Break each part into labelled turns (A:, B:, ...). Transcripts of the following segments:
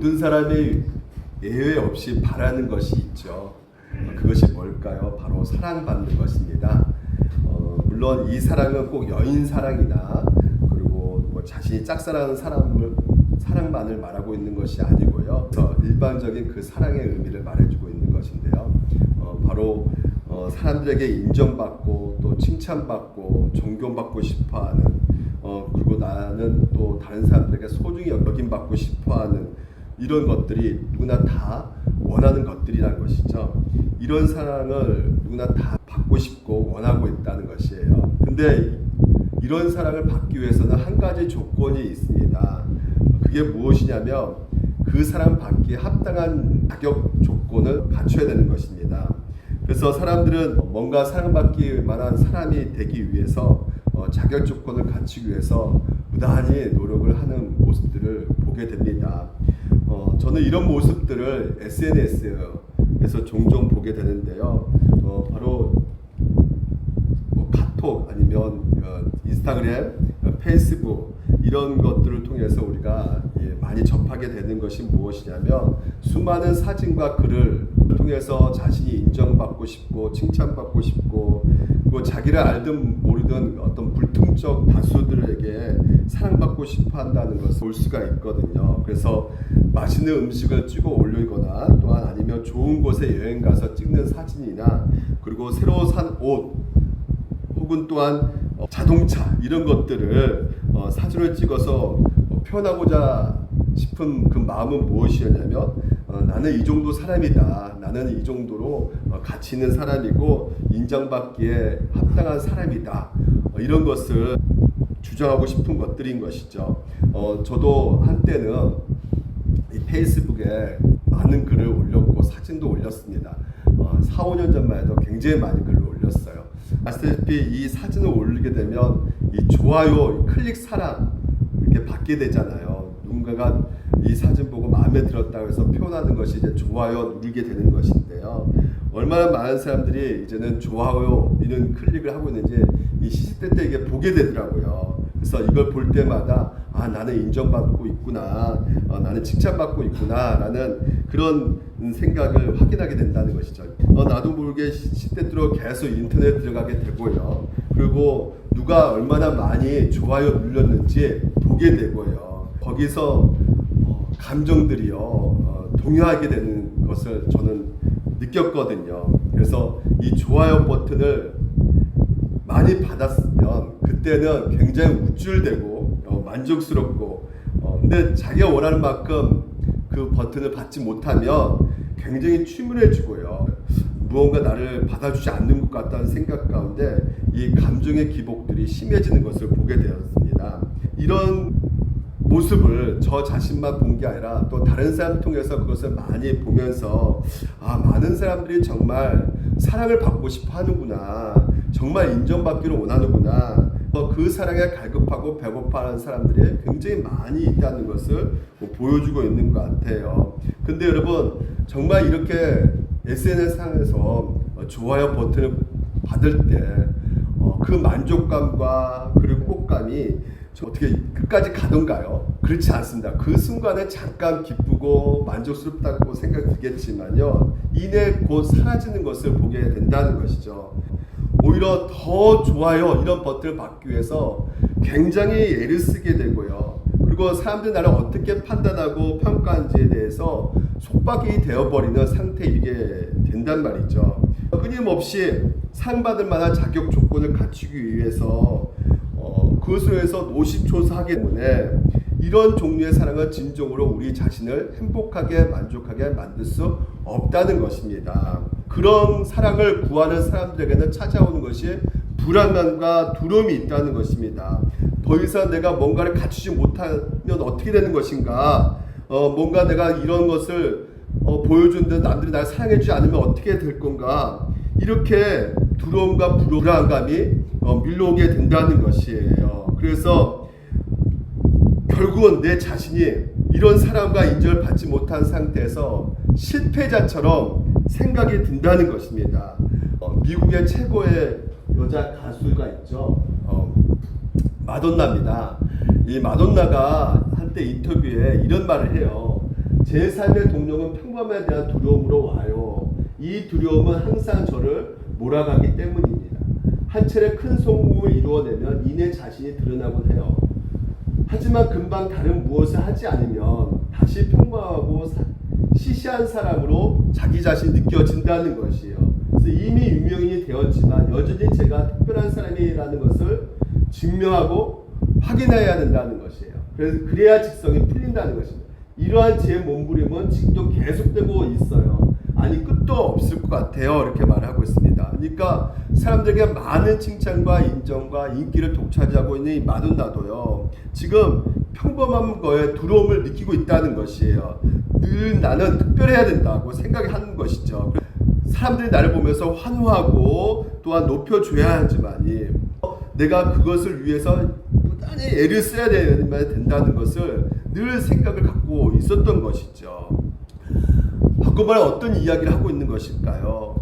A: 모든 사람이 예외 없이 바라는 것이 있죠. 그것이 뭘까요? 바로 사랑받는 것입니다. 물론 이 사랑은 꼭 여인 사랑이나 그리고 뭐 자신이 짝사랑하는 사랑만을 말하고 있는 것이 아니고요. 그래서 일반적인 그 사랑의 의미를 말해주고 있는 것인데요. 바로 사람들에게 인정받고 또 칭찬받고 존경받고 싶어하는 그리고 나는 또 다른 사람들에게 소중히 여김받고 싶어하는 이런 것들이 누구나 다 원하는 것들이라는 것이죠. 이런 사랑을 누구나 다 받고 싶고 원하고 있다는 것이에요. 근데 이런 사랑을 받기 위해서는 한 가지 조건이 있습니다. 그게 무엇이냐면 그 사랑 받기에 합당한 자격 조건을 갖춰야 되는 것입니다. 그래서 사람들은 뭔가 사랑받기 만한 사람이 되기 위해서 자격 조건을 갖추기 위해서 무단히 노력을 하는 모습들을 보게 됩니다. 저는 이런 모습들을 SNS에서 종종 보게 되는데요. 바로 카톡 아니면 인스타그램, 페이스북 이런 것들을 통해서 우리가 많이 접하게 되는 것이 무엇이냐면 수많은 사진과 글을 통해서 자신이 인정받고 싶고 칭찬받고 싶고 그리고 자기를 알든 모르든 어떤 불특정 다수들에게 사랑받고 싶어 한다는 것을 볼 수가 있거든요. 그래서 맛있는 음식을 찍어 올리거나 또한 아니면 좋은 곳에 여행 가서 찍는 사진이나 그리고 새로 산 옷 혹은 또한 자동차 이런 것들을 사진을 찍어서 표현하고자 싶은 그 마음은 무엇이었냐면 나는 이 정도 사람이다. 나는 이 정도로 가치 있는 사람이고 인정받기에 합당한 사람이다. 이런 것을 주장하고 싶은 것들인 것이죠. 저도 한때는 이 페이스북에 많은 글을 올렸고 사진도 올렸습니다. 4, 5년 전만 해도 굉장히 많이 글을 올렸어요. 아시다시피 이 사진을 올리게 되면 이 좋아요, 클릭 사랑 이렇게 받게 되잖아요. 누군가가 이 사진 보고 마음에 들었다고 해서 표현하는 것이 이제 좋아요 누르게 되는 것인데요. 얼마나 많은 사람들이 이제는 좋아요 이런 클릭을 하고 있는지 이 시시때때 이게 보게 되더라고요. 그래서 이걸 볼 때마다 나는 인정받고 있구나, 나는 칭찬받고 있구나 라는 그런 생각을 확인하게 된다는 것이죠. 나도 모르게 시시때때로 계속 인터넷 들어가게 되고요. 그리고 누가 얼마나 많이 좋아요 눌렀는지 보게 되고요. 거기서 감정들이요 동요하게 되는 것을 저는 느꼈거든요. 그래서 이 좋아요 버튼을 많이 받았으면 그때는 굉장히 우쭐대고 만족스럽고 근데 자기가 원하는 만큼 그 버튼을 받지 못하면 굉장히 침울해지고요. 무언가 나를 받아주지 않는 것 같다는 생각 가운데 이 감정의 기복들이 심해지는 것을 보게 되었습니다. 이런 모습을 저 자신만 본 게 아니라 또 다른 사람 통해서 그것을 많이 보면서 많은 사람들이 정말 사랑을 받고 싶어 하는구나, 정말 인정받기를 원하는구나, 그 사랑에 갈급하고 배고파하는 사람들이 굉장히 많이 있다는 것을 보여주고 있는 것 같아요. 근데 여러분 정말 이렇게 SNS상에서 좋아요 버튼을 받을 때 그 만족감과 그리고 행복감이 어떻게 끝까지 가던가요? 그렇지 않습니다. 그 순간에 잠깐 기쁘고 만족스럽다고 생각 들겠지만요, 이내 곧 사라지는 것을 보게 된다는 것이죠. 오히려 더 좋아요 이런 버튼을 받기 위해서 굉장히 애를 쓰게 되고요. 그리고 사람들이 나를 어떻게 판단하고 평가하는지에 대해서 속박이 되어버리는 상태에 이르게 된단 말이죠. 끊임없이 상받을 만한 자격 조건을 갖추기 위해서 그것을 위해서 노심초사하기 때문에 이런 종류의 사랑은 진정으로 우리 자신을 행복하게 만족하게 만들 수 없다는 것입니다. 그런 사랑을 구하는 사람들에게는 찾아오는 것이 불안감과 두려움이 있다는 것입니다. 더 이상 내가 뭔가를 갖추지 못하면 어떻게 되는 것인가, 뭔가 내가 이런 것을 보여주는데 남들이 날 사랑해주지 않으면 어떻게 될 건가, 이렇게 두려움과 불안감이 밀려오게 된다는 것이에요. 그래서 결국은 내 자신이 이런 사랑과 인정을 받지 못한 상태에서 실패자처럼 생각이 든다는 것입니다. 미국의 최고의 여자 가수가 있죠. 마돈나입니다. 이 마돈나가 한때 인터뷰에 이런 말을 해요. 제 삶의 동력은 평범에 대한 두려움으로 와요. 이 두려움은 항상 저를 몰아가기 때문입니다. 한 차례 큰 성공을 이루어내면 이내 자신이 드러나곤 해요. 하지만 금방 다른 무엇을 하지 않으면 다시 평범하고 시시한 사람으로 자기 자신이 느껴진다는 것이에요. 그래서 이미 유명인이 되었지만 여전히 제가 특별한 사람이라는 것을 증명하고 확인해야 된다는 것이에요. 그래야 직성이 풀린다는 것입니다. 이러한 제 몸부림은 지금도 계속되고 있어요. 아니 끝도 없을 것 같아요. 이렇게 말하고 있습니다. 그러니까 사람들에게 많은 칭찬과 인정과 인기를 독차지하고 있는 이 마돈나도요. 지금 평범한 거에 두려움을 느끼고 있다는 것이에요. 늘 나는 특별해야 된다고 생각하는 것이죠. 사람들이 나를 보면서 환호하고 또한 높여줘야 하지만이 내가 그것을 위해서 부단히 애를 써야 된다는 것을 늘 생각을 갖고 있었던 것이죠. 바꿔 어떤 이야기를 하고 있는 것일까요?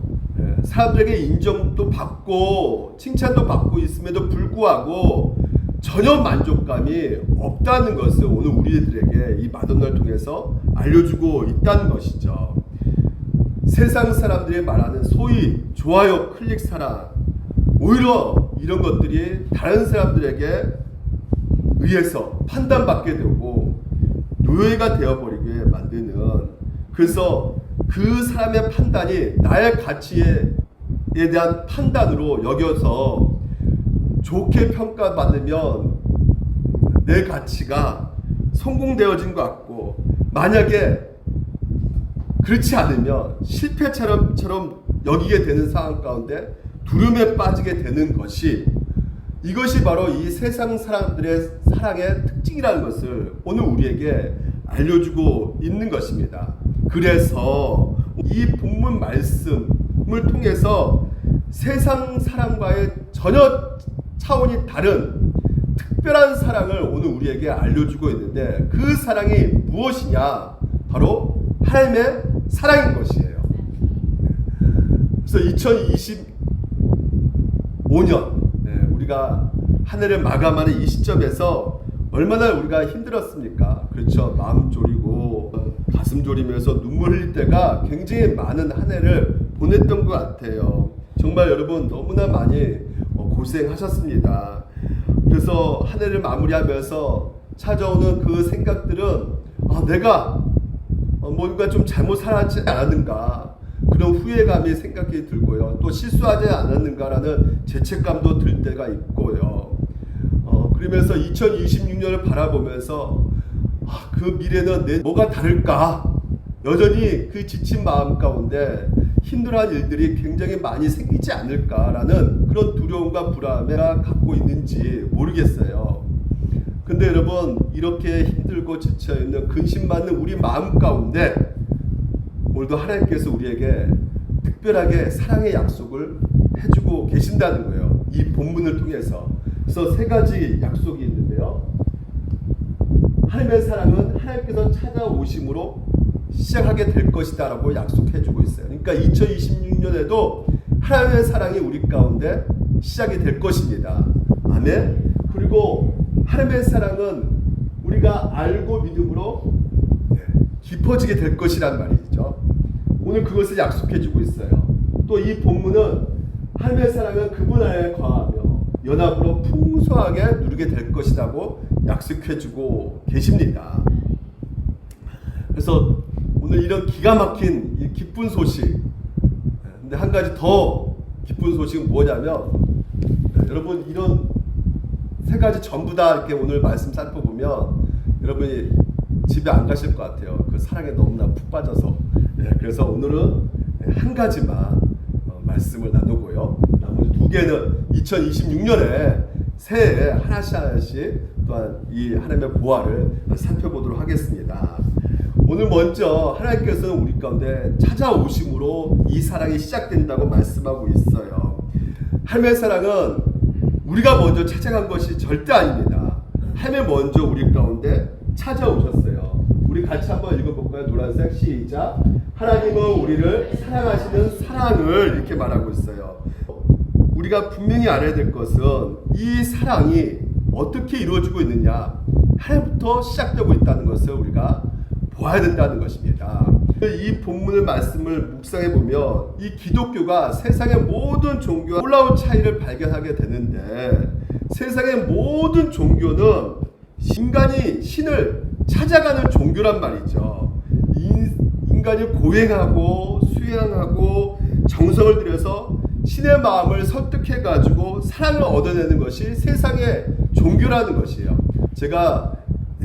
A: 사람들에게 인정도 받고 칭찬도 받고 있음에도 불구하고 전혀 만족감이 없다는 것을 오늘 우리들에게 이 마돈나를 통해서 알려주고 있다는 것이죠. 세상 사람들이 말하는 소위 좋아요, 클릭, 사랑, 오히려 이런 것들이 다른 사람들에게 의해서 판단받게 되고 노예가 되어버리게 만드는, 그래서 그 사람의 판단이 나의 가치에 대한 판단으로 여겨서 좋게 평가받으면 내 가치가 성공되어진 것 같고, 만약에 그렇지 않으면 실패처럼 여기게 되는 상황 가운데 두려움에 빠지게 되는 것이, 이것이 바로 이 세상 사람들의 사랑의 특징이라는 것을 오늘 우리에게 알려주고 있는 것입니다. 그래서 이 본문 말씀을 통해서 세상 사랑과의 전혀 차원이 다른 특별한 사랑을 오늘 우리에게 알려주고 있는데, 그 사랑이 무엇이냐? 바로 하나님의 사랑인 것이에요. 그래서 2025년 우리가 한 해를 마감하는 이 시점에서 얼마나 우리가 힘들었습니까? 그렇죠. 마음 졸이고 가슴 졸이면서 눈물 흘릴 때가 굉장히 많은 한 해를 보냈던 것 같아요. 정말 여러분 너무나 많이 고생하셨습니다. 그래서 한 해를 마무리하면서 찾아오는 그 생각들은 내가 뭔가 좀 잘못 살았지 않았는가, 그런 후회감이 생각이 들고요. 또 실수하지 않았는가라는 죄책감도 들 때가 있고요. 그러면서 2026년을 바라보면서 그 미래는 뭐가 다를까? 여전히 그 지친 마음 가운데 힘들어한 일들이 굉장히 많이 생기지 않을까라는 그런 두려움과 불안을 갖고 있는지 모르겠어요. 근데 여러분, 이렇게 힘들고 지쳐있는 근심 많은 우리 마음 가운데 오늘도 하나님께서 우리에게 특별하게 사랑의 약속을 해주고 계신다는 거예요. 이 본문을 통해서. 그래서 세 가지 약속이 있는데요. 하나님의 사랑은 하나님께서 찾아오심으로 시작하게 될 것이다 라고 약속해주고 있어요. 그러니까 2026년에도 하나님의 사랑이 우리 가운데 시작이 될 것입니다. 아멘. 그리고 하나님의 사랑은 우리가 알고 믿음으로 깊어지게 될 것이란 말이죠. 오늘 그것을 약속해주고 있어요. 또 이 본문은 하나님의 사랑은 그분 안에 거하며 연합으로 풍성하게 누리게 될 것이라고 약속해주고 계십니다. 그래서 오늘 이런 기가 막힌 이 기쁜 소식, 근데 한 가지 더 기쁜 소식은 뭐냐면, 여러분 이런 세 가지 전부 다 이렇게 오늘 말씀 살펴보면 여러분이 집에 안 가실 것 같아요. 그 사랑에 너무나 푹 빠져서. 그래서 오늘은 한 가지만 말씀을 나누고요. 나머지 두 개는 2026년에 새해에 하나씩 또한 이 하나님의 보화를 살펴보도록 하겠습니다. 오늘 먼저 하나님께서는 우리 가운데 찾아오심으로 이 사랑이 시작된다고 말씀하고 있어요. 하나님의 사랑은 우리가 먼저 찾아간 것이 절대 아닙니다. 하나님 먼저 우리 가운데 찾아오셨어요. 우리 같이 한번 읽어볼까요? 노란색 시작. 하나님은 우리를 사랑하시는 사랑을 이렇게 말하고 있어요. 우리가 분명히 알아야 될 것은 이 사랑이 어떻게 이루어지고 있느냐, 하나님부터 시작되고 있다는 것을 우리가 보아야 좋아야 된다는 것입니다. 이 본문의 말씀을 묵상해 보면 이 기독교가 세상의 모든 종교와 놀라운 차이를 발견하게 되는데, 세상의 모든 종교는 인간이 신을 찾아가는 종교란 말이죠. 인간이 고행하고 수행하고 정성을 들여서 신의 마음을 설득해 가지고 사랑을 얻어내는 것이 세상의 종교라는 것이에요. 제가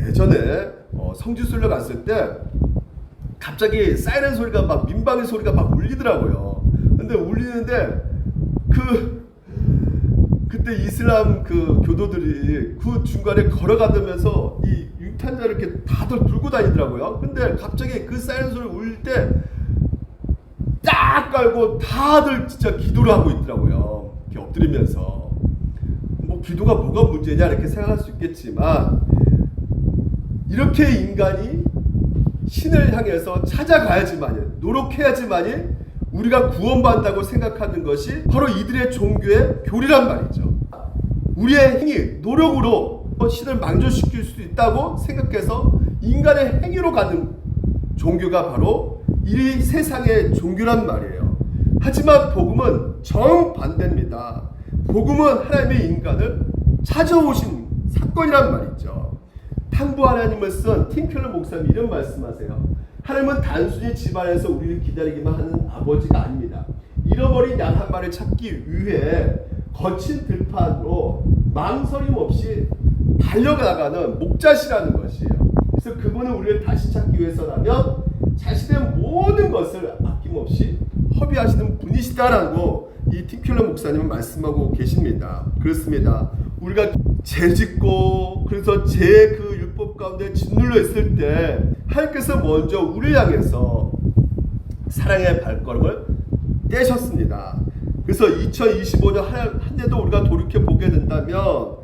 A: 예전에 성지순례 갔을 때 갑자기 사이렌 소리가 막, 민방위 소리가 막 울리더라고요. 근데 울리는데 그때 이슬람 그 교도들이 그 중간에 걸어가면서 이 유탄자를 이렇게 다들 들고 다니더라고요. 근데 갑자기 그 사이렌 소리 울릴 때 딱 깔고 다들 진짜 기도를 하고 있더라고요. 이렇게 엎드리면서. 뭐 기도가 뭐가 문제냐 이렇게 생각할 수 있겠지만, 이렇게 인간이 신을 향해서 찾아가야지만이, 노력해야지만이 우리가 구원받는다고 생각하는 것이 바로 이들의 종교의 교리란 말이죠. 우리의 행위, 노력으로 신을 만족시킬 수 있다고 생각해서 인간의 행위로 가는 종교가 바로 이 세상의 종교란 말이에요. 하지만 복음은 정반대입니다. 복음은 하나님의 인간을 찾아오신 사건이란 말이죠. 탕부 하나님을 쓴 팀켈러 목사님 이런 말씀하세요. 하나님은 단순히 집안에서 우리를 기다리기만 하는 아버지가 아닙니다. 잃어버린 양 한 마리를 찾기 위해 거친 들판으로 망설임 없이 달려나가는 목자시라는 것이에요. 그래서 그분은 우리를 다시 찾기 위해서라면 자신의 모든 것을 아낌없이 허비하시는 분이시다라고 이 팀켈러 목사님은 말씀하고 계십니다. 그렇습니다. 우리가 죄짓고 그래서 제 그 율법 가운데 짓눌려 있을 때 하나님께서 먼저 우리를 향해서 사랑의 발걸음을 떼셨습니다. 그래서 2025년 한 해도 우리가 돌이켜 보게 된다면,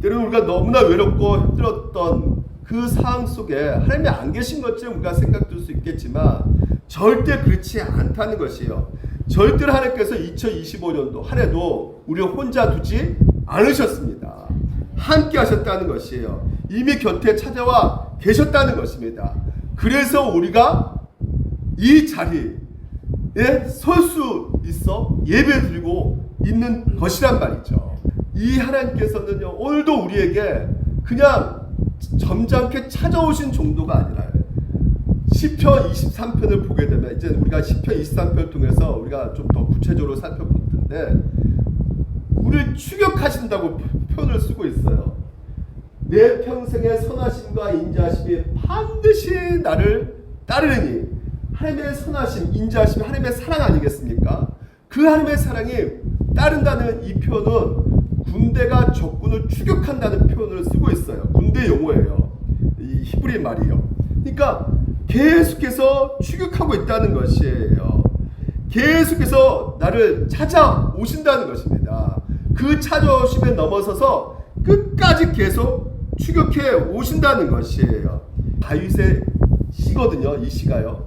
A: 때로는 우리가 너무나 외롭고 힘들었던 그 상황 속에 하나님이 안 계신 것처럼 우리가 생각될 수 있겠지만 절대 그렇지 않다는 것이에요. 절대로 하나님께서 2025년도 한 해도 우리를 혼자 두지 않으셨습니다. 함께 하셨다는 것이에요. 이미 곁에 찾아와 계셨다는 것입니다. 그래서 우리가 이 자리에 설 수 있어 예배 드리고 있는 것이란 말이죠. 이 하나님께서는요, 오늘도 우리에게 그냥 점잖게 찾아오신 정도가 아니라 시편 23편을 보게 되면, 이제 우리가 시편 23편을 통해서 우리가 좀 더 구체적으로 살펴볼 텐데, 우리를 추격하신다고 표현을 쓰고 있어요. 내 평생의 선하심과 인자하심이 반드시 나를 따르니. 하나님의 선하심, 인자하심이 하나님의 사랑 아니겠습니까? 그 하나님의 사랑이 따른다는 이 표현은 군대가 적군을 추격한다는 표현을 쓰고 있어요. 군대 용어예요. 이 히브리 말이요. 그러니까 계속해서 추격하고 있다는 것이에요. 계속해서 나를 찾아오신다는 것입니다. 그 찾아오심에 넘어서서 끝까지 계속 추격해 오신다는 것이에요. 다윗의 시거든요. 이 시가요.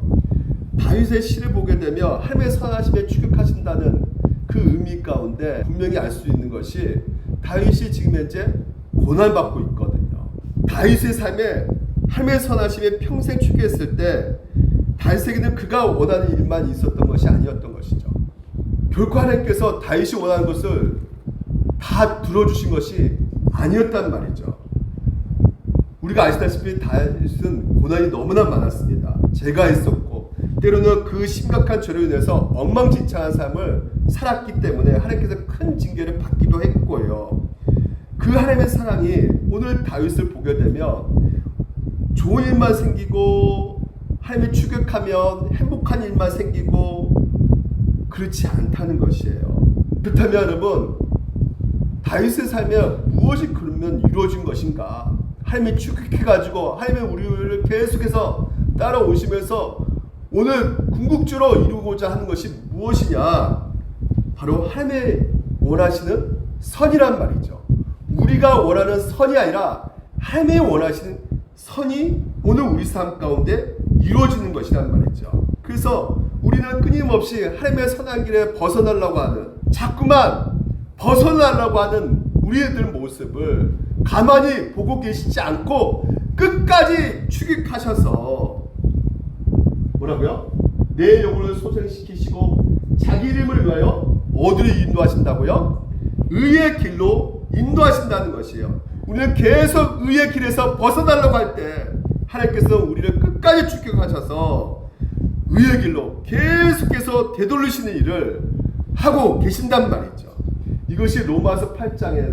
A: 다윗의 시를 보게 되면 하나님의 선하심에 추격하신다는 그 의미 가운데 분명히 알 수 있는 것이, 다윗이 지금 현재 고난받고 있거든요. 다윗의 삶에 하나님의 선하심에 평생 추격했을 때 다윗에게는 그가 원하는 일만 있었던 것이 아니었던 것이죠. 결코 하나님께서 다윗이 원하는 것을 다 들어주신 것이 아니었단 말이죠. 우리가 아시다시피 다윗은 고난이 너무나 많았습니다. 죄가 있었고 때로는 그 심각한 죄로 인해서 엉망진창한 삶을 살았기 때문에 하나님께서 큰 징계를 받기도 했고요. 그 하나님의 사랑이 오늘 다윗을 보게 되면 좋은 일만 생기고 하나님이 추격하면 행복한 일만 생기고 그렇지 않다는 것이에요. 그렇다면 여러분, 다윗의 삶에 무엇이 그러면 이루어진 것인가? 하나님이 추격해가지고 하나님이 우리를 계속해서 따라오시면서 오늘 궁극적으로 이루고자 하는 것이 무엇이냐? 바로 하나님의 원하시는 선이란 말이죠. 우리가 원하는 선이 아니라 하나님이 원하시는 선이 오늘 우리 삶 가운데 이루어지는 것이란 말이죠. 그래서 우리는 끊임없이 하나님의 선한 길에 벗어나려고 하는, 자꾸만 벗어나려고 하는 우리들 모습을 가만히 보고 계시지 않고 끝까지 추격하셔서 뭐라고요? 내 영혼을 소생시키시고 자기 이름을 위하여 어디로 인도하신다고요? 의의 길로 인도하신다는 것이에요. 우리는 계속 의의 길에서 벗어나려고 할 때 하나님께서 우리를 끝까지 축복하셔서 의의 길로 계속해서 되돌리시는 일을 하고 계신단 말이죠. 이것이 로마서 8장에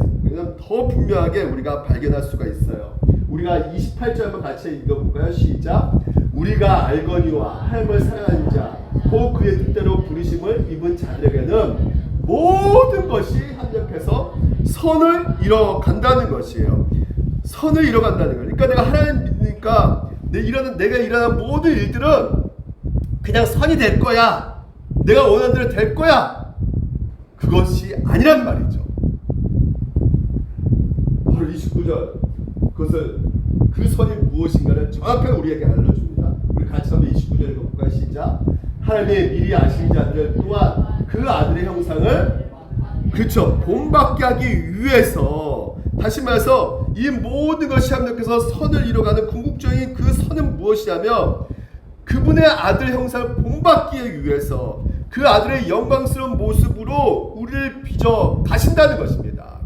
A: 더 분명하게 우리가 발견할 수가 있어요. 우리가 28절 한번 같이 읽어볼까요? 시작. 우리가 알거니와 하나님을 사랑하는 자 곧 그의 뜻대로 부르심을 입은 자들에게는 모든 것이 합력해서 선을 이뤄간다는 것이에요. 선을 이뤄간다는 거예요. 그러니까 내가 하나님 믿으니까 내가 일하는 모든 일들은 그냥 선이 될 거야. 내가 원하는 대로 될 거야. 그것이 아니란 말이죠. 바로 29절 그것을 그 선이 무엇인가를 정확하게 우리에게 알려줍니다. 우리 같이 한번 29절 읽어볼까요? 시작. 하나님의 미리 아신 자들을 또한 그 아들의 형상을 그렇죠 본받게 하기 위해서, 다시 말해서 이 모든 것이 합력해서 선을 이뤄가는 궁극적인 그 선은 무엇이냐면 그분의 아들 형상을 본받기 위해서 그 아들의 영광스러운 모습으로 우리를 빚어 가신다는 것입니다.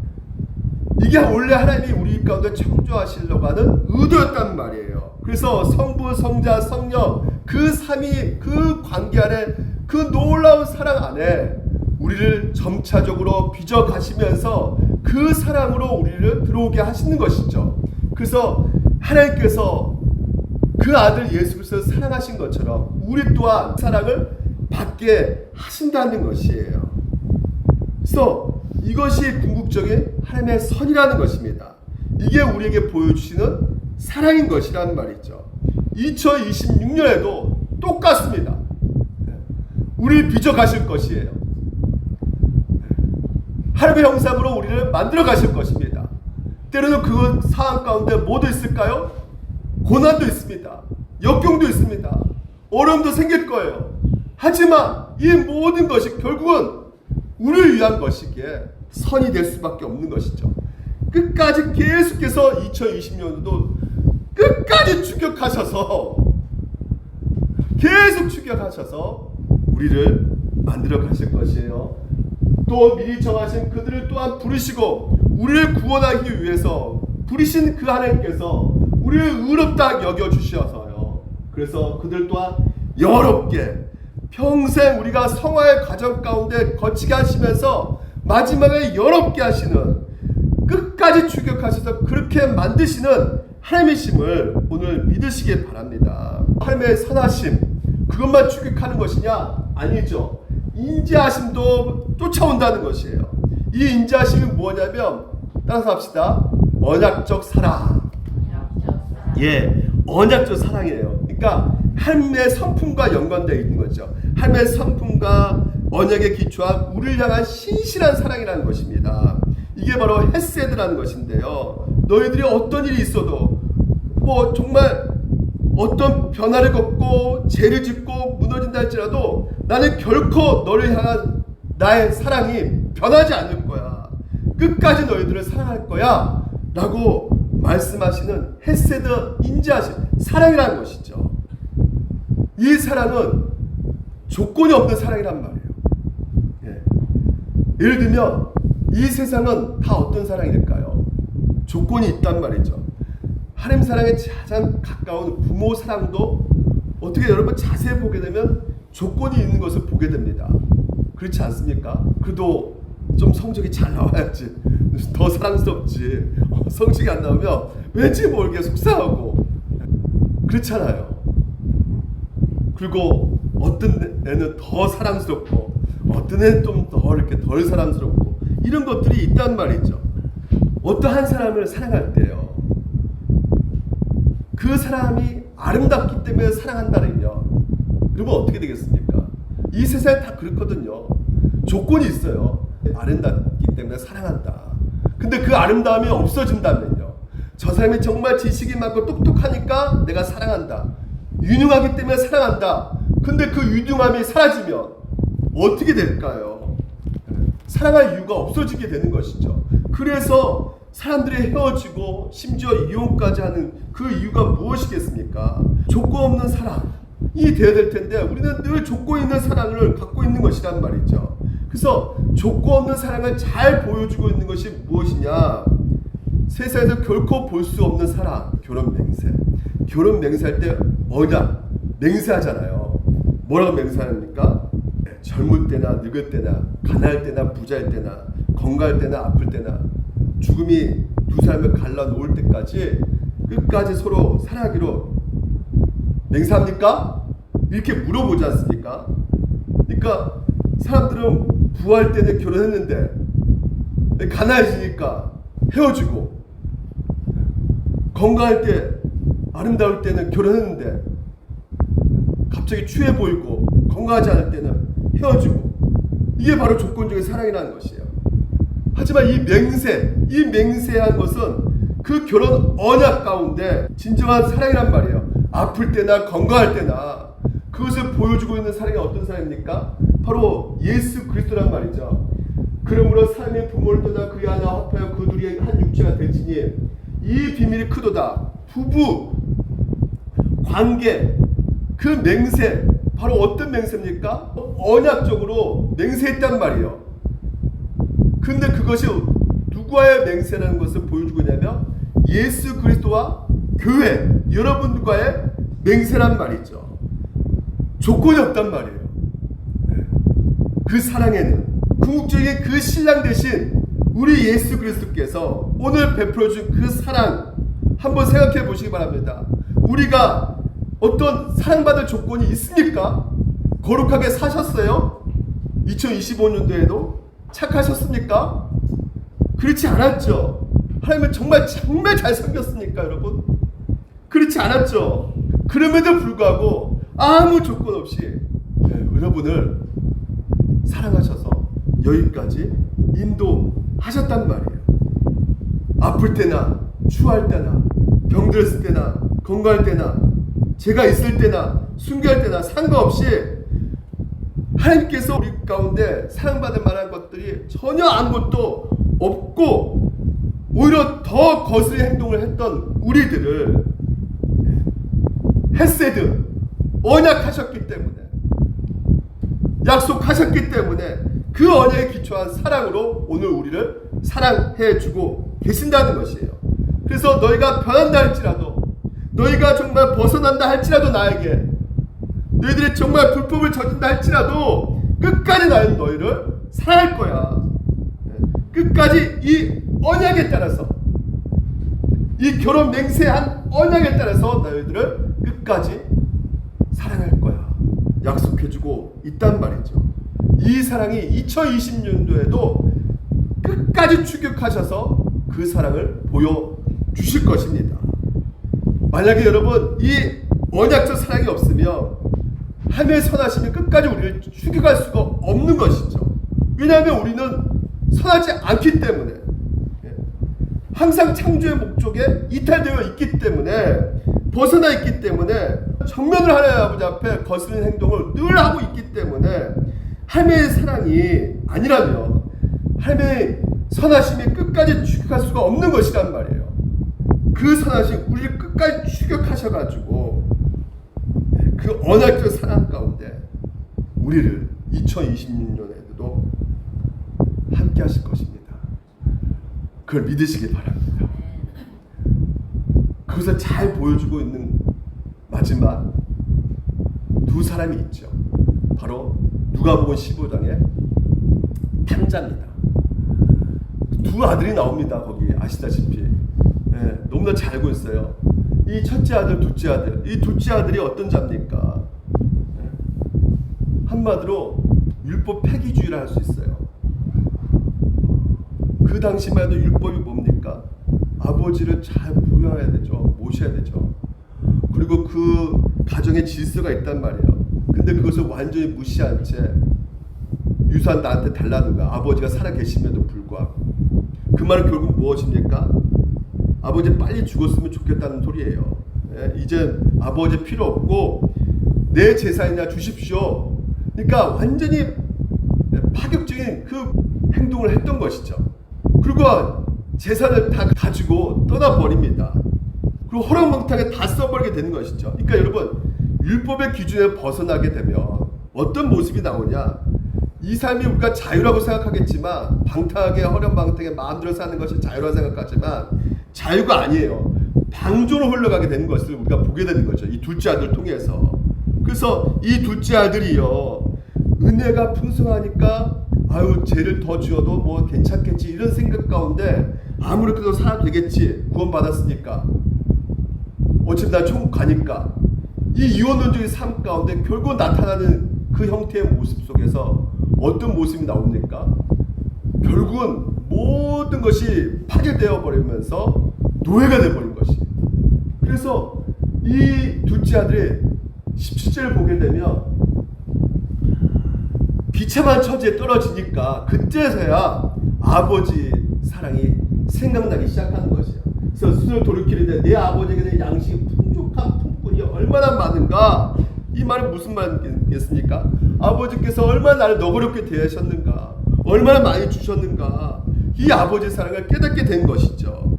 A: 이게 원래 하나님이 우리 가운데 창조하시려고 하는 의도였단 말이에요. 그래서 성부, 성자, 성령 그 삼위 그 관계 안에 그 놀라운 사랑 안에 우리를 점차적으로 빚어 가시면서 그 사랑으로 우리를 들어오게 하시는 것이죠. 그래서 하나님께서 그 아들 예수 그리스도를 사랑하신 것처럼 우리 또한 사랑을 받게 하신다는 것이에요. 그래서 이것이 궁극적인 하나님의 선이라는 것입니다. 이게 우리에게 보여주시는 사랑인 것이라는 말이죠. 2026년에도 똑같습니다. 우리를 빚어 가실 것이에요. 하나님의 형상으로 우리를 만들어 가실 것입니다. 때로는 그 상황 가운데 뭐도 있을까요? 고난도 있습니다. 역경도 있습니다. 어려움도 생길 거예요. 하지만 이 모든 것이 결국은 우리를 위한 것이기에 선이 될 수밖에 없는 것이죠. 끝까지 계속해서 2020년도 끝까지 추격하셔서 계속 추격하셔서 우리를 만들어 가실 것이에요. 또 미리 정하신 그들을 또한 부르시고 우리를 구원하기 위해서 부르신 그 하나님께서 우리를 의롭다 여겨주셔서요. 그래서 그들 또한 여롭게 평생 우리가 성화의 과정 가운데 거치게 하시면서 마지막에 여롭게 하시는 끝까지 추격하셔서 그렇게 만드시는 하나님이심을 오늘 믿으시길 바랍니다. 하나님의 선하심 그것만 추격하는 것이냐? 아니죠. 인자하심도 쫓아온다는 것이에요. 이 인자하심이 뭐냐면 따라서 합시다. 언약적 사랑. 예, 언약적 사랑이에요. 그러니까 하나님의 성품과 연관되어 있는 거죠. 하나님의 성품과 언약에 기초한 우리를 향한 신실한 사랑이라는 것입니다. 이게 바로 헤세드라는 것인데요. 너희들이 어떤 일이 있어도 뭐 정말 어떤 변화를 겪고 죄를 짓고 무너진다 할지라도 나는 결코 너를 향한 나의 사랑이 변하지 않을 거야. 끝까지 너희들을 사랑할 거야 라고 말씀하시는 헤세드 인자하심 사랑이라는 것이죠. 이 사랑은 조건이 없는 사랑이란 말이에요. 예. 예를 들면 이 세상은 다 어떤 사랑일까요? 조건이 있단 말이죠. 하나님 사랑에 가장 가까운 부모 사랑도 어떻게 여러분 자세히 보게 되면 조건이 있는 것을 보게 됩니다. 그렇지 않습니까? 그래도 좀 성적이 잘 나와야지 더 사랑스럽지. 성적이 안 나오면 왠지 모르게 속상하고 그렇잖아요. 그리고 어떤 애는 더 사랑스럽고 어떤 애는 좀 더 이렇게 덜 사랑스럽고 이런 것들이 있단 말이죠. 어떠한 사람을 사랑할 때요, 그 사람이 아름답기 때문에 사랑한다면요, 그러면 어떻게 되겠습니까? 이 세상에 다 그렇거든요. 조건이 있어요. 아름답기 때문에 사랑한다. 근데 그 아름다움이 없어진다면요, 저 사람이 정말 지식이 많고 똑똑하니까 내가 사랑한다. 유능하기 때문에 사랑한다. 근데 그 유능함이 사라지면 어떻게 될까요? 사랑할 이유가 없어지게 되는 것이죠. 그래서 사람들이 헤어지고 심지어 이혼까지 하는 그 이유가 무엇이겠습니까? 조건 없는 사랑. 되어야 될 텐데 우리는 늘 조건 있는 사랑을 갖고 있는 것이란 말이죠. 그래서 조건 없는 사랑을 잘 보여주고 있는 것이 무엇이냐? 세상에서 결코 볼 수 없는 사랑, 결혼 맹세. 결혼 맹세할 때 언약, 맹세하잖아요. 뭐라고 맹세합니까? 젊을 때나 늙을 때나 가난할 때나 부자일 때나 건강할 때나 아플 때나 죽음이 두 사람을 갈라놓을 때까지 끝까지 서로 사랑하기로 맹세합니까? 이렇게 물어보지 않습니까? 그러니까 사람들은 부할 때는 결혼했는데 가난해지니까 헤어지고, 건강할 때 아름다울 때는 결혼했는데 갑자기 취해 보이고 건강하지 않을 때는 헤어지고, 이게 바로 조건적인 사랑이라는 것이에요. 하지만 이 맹세한 것은 그 결혼 언약 가운데 진정한 사랑이란 말이에요. 아플 때나 건강할 때나 그것을 보여주고 있는 사랑이 어떤 사랑입니까? 바로 예수 그리스도란 말이죠. 그러므로 사람이 부모를 떠나 그의 하나 합하여 그 둘이 한 육체가 될지니 이 비밀이 크도다. 부부 관계, 그 맹세, 바로 어떤 맹세입니까? 언약적으로 맹세했단 말이에요. 근데 그것이 누구와의 맹세라는 것을 보여주고 있냐면 예수 그리스도와 교회, 여러분과의 맹세란 말이죠. 조건이 없단 말이에요. 그 사랑에는 궁극적인 그 신랑 대신 우리 예수 그리스도께서 오늘 베풀어준 그 사랑 한번 생각해 보시기 바랍니다. 우리가 어떤 사랑받을 조건이 있습니까? 거룩하게 사셨어요? 2025년도에도 착하셨습니까? 그렇지 않았죠. 하나님은 정말 잘 섬겼습니까, 여러분? 그렇지 않았죠. 그럼에도 불구하고 아무 조건 없이 여러분을 사랑하셔서 여기까지 인도하셨단 말이에요. 아플 때나 추할 때나 병들었을 때나 건강할 때나 제가 있을 때나 순교할 때나 상관없이 하나님께서 우리 가운데 사랑받을 만한 것들이 전혀 아무것도 없고 오히려 더 거슬린 행동을 했던 우리들을 헤세드, 언약하셨기 때문에, 약속하셨기 때문에 그 언약에 기초한 사랑으로 오늘 우리를 사랑해주고 계신다는 것이에요. 그래서 너희가 변한다 할지라도, 너희가 정말 벗어난다 할지라도 나에게, 너희들이 정말 불법을 저진다 할지라도 끝까지 나는 너희를 사랑할 거야. 끝까지 이 언약에 따라서, 이 결혼 맹세한 언약에 따라서 너희들을 끝까지 사랑할 거야. 약속해주고 있단 말이죠. 이 사랑이 2020년도에도 끝까지 추격하셔서 그 사랑을 보여주실 것입니다. 만약에 여러분 이 언약적 사랑이 없으면 하나님의 선하심이 끝까지 우리를 추격할 수가 없는 것이죠. 왜냐하면 우리는 선하지 않기 때문에, 항상 창조의 목적에 이탈되어 있기 때문에, 벗어나 있기 때문에, 정면을 하나님 아버지 앞에 거스르는 행동을 늘 하고 있기 때문에 하나님의 사랑이 아니라면 하나님의 선하심이 끝까지 추격할 수가 없는 것이란 말이에요. 그 선하심 우리를 끝까지 추격하셔가지고 그 언약적 사랑 가운데 우리를 2026년에도 함께 하실 것입니다. 그걸 믿으시기 바랍니다. 그것을 잘 보여주고 있는 마지막 두 사람이 있죠. 바로 누가복음 15장의 탕자입니다. 두 아들이 나옵니다. 거기 아시다시피 너무나 잘 알고 있어요. 이 첫째 아들, 둘째 아들, 이 둘째 아들이 어떤 자입니까? 한마디로 율법 폐기주의를 할 수 있어요. 그 당시만 해도 율법이 뭡니까? 아버지를 잘 부양해야 되죠. 모셔야 되죠. 그리고 그 가정에 질서가 있단 말이에요. 근데 그것을 완전히 무시한 채 유산 나한테 달라는 거야. 아버지가 살아계심에도 불구하고. 그 말은 결국 무엇입니까? 아버지 빨리 죽었으면 좋겠다는 소리예요. 이제 아버지 필요 없고 내 재산이나 주십시오. 그러니까 완전히 파격적인 그 행동을 했던 것이죠. 그리고 재산을 다 가지고 떠나버립니다. 그리고 허랑방탕하게 다 써버리게 되는 것이죠. 그러니까 여러분, 율법의 기준에 벗어나게 되면 어떤 모습이 나오냐? 이 삶이 우리가 자유라고 생각하겠지만, 방탕하게 허련방탕하게 마음대로 사는 것이 자유라고 생각하지만 자유가 아니에요. 방조로 흘러가게 되는 것을 우리가 보게 되는 거죠. 이 둘째 아들을 통해서. 그래서 이 둘째 아들이요, 은혜가 풍성하니까 아유 죄를 더 지어도 뭐 괜찮겠지 이런 생각 가운데 아무렇게도 살아도 되겠지, 구원 받았으니까, 어차피 나 천국 가니까, 이 이원론적인 삶 가운데 결국 나타나는 그 형태의 모습 속에서 어떤 모습이 나옵니까? 결국은 모든 것이 파괴되어 버리면서 노예가 되어버린 것이. 그래서 이 둘째 아들이 17절을 보게 되면 비참한 처지에 떨어지니까 그때서야 아버지 사랑이 생각나기 시작하는 것이야. 그래서 스스로 돌이키는데 내 아버지에게는 양식이 풍족한 품꾼이 얼마나 많은가. 이 말은 무슨 말이겠습니까? 아버지께서 얼마나 나를 너그럽게 대하셨는가, 얼마나 많이 주셨는가, 이 아버지의 사랑을 깨닫게 된 것이죠.